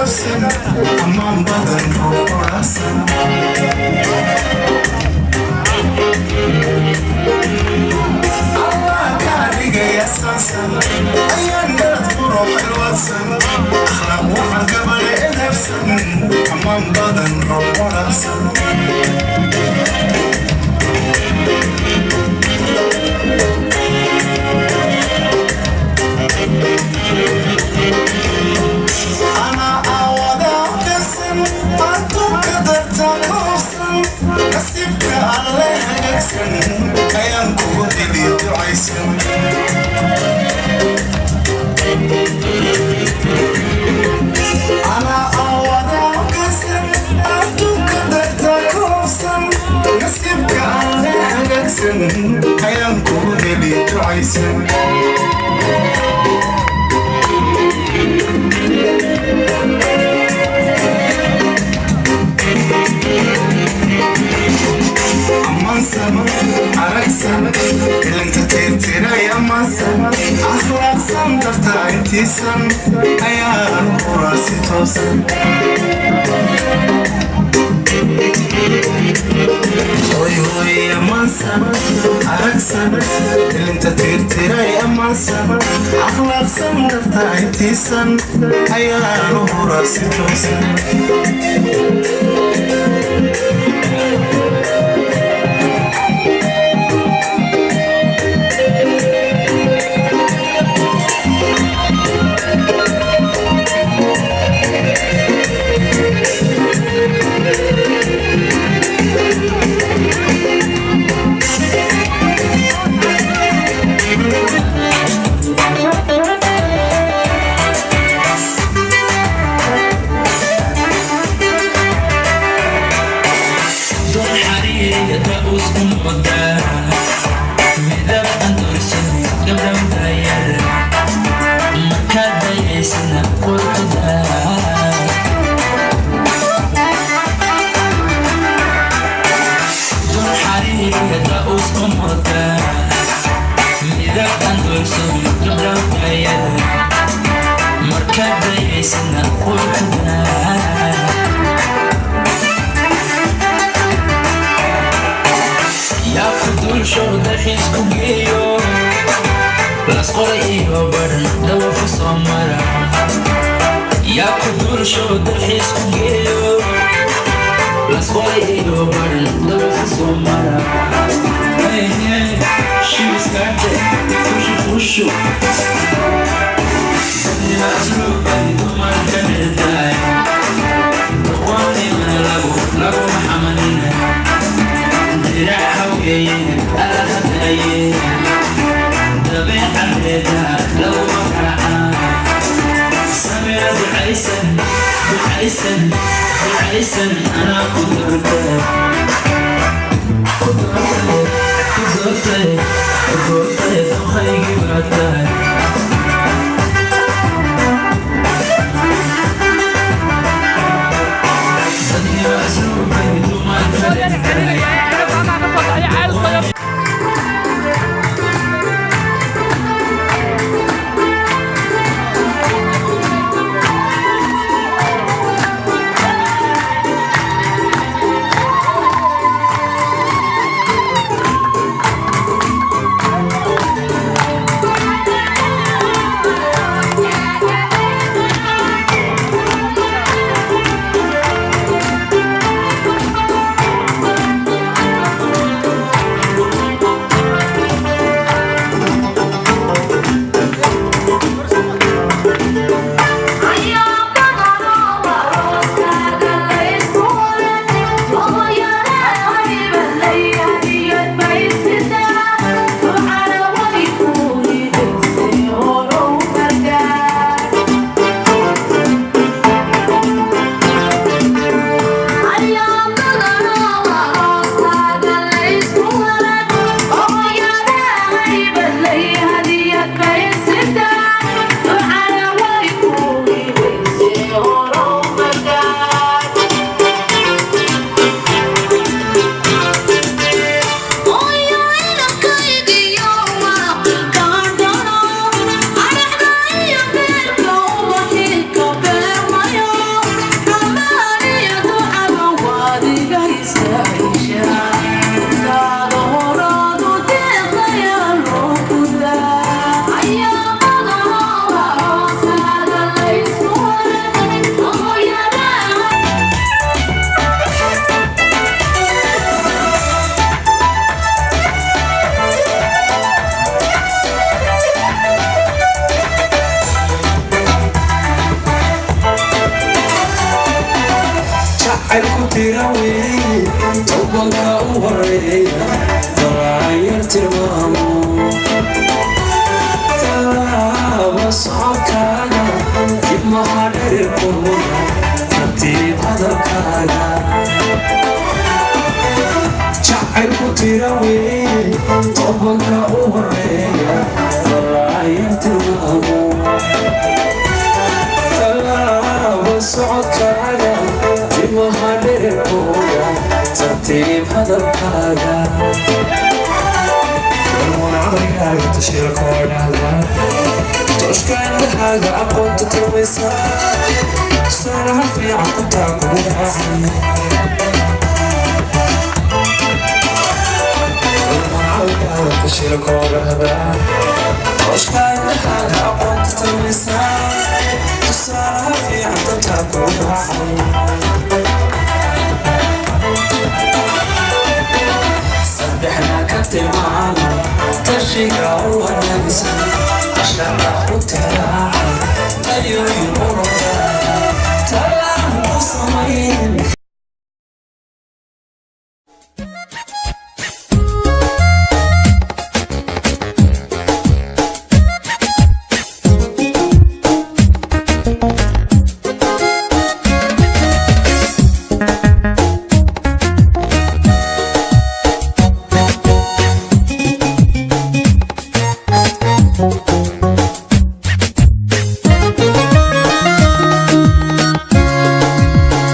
nafsan amaan badan oo qurasan Allah kadigaya sansan ayaan dad qurux ilwadsan akhlaaq waxaan gabadha edabsan amaan badan oo qurasan ayaan kugu heli ducaysan anaa aawada hoggaansan adduunka darta ka hobsan nasiibka aan le hagaagsan ayaan kugu heli ducaysan aragsan ilinta tirtiray amasan akhlaaqsan darta intiisan ayaan quraasi toosan hoy hoy amasan aragsan ilinta tirtiray amasan akhlaaqsan darta intiisan ayaan quraasi toosan jacaylku tirawey tobanka u horeeya dalaayar tilmaamo talaaba socodkaaga dib maha dherirkooda tartiib hadalkaaga jacaylku tirawey tobanka u horeeya dalaayar tilmaamo talaaba socodkaaga dib maha dherirkooda tartiib hadalkaaga عمري تشيلك ورناها تشكين لهاجة أقوى تترميسا سنها في عقدتك ومحاحي عمري تشيلك ورناها تشكين لهاجة أقوى تترميسا سنها في عقدتك ومحاحي سبحنا كنت معنا تشيك أول نبسا عشان أخوتها مليون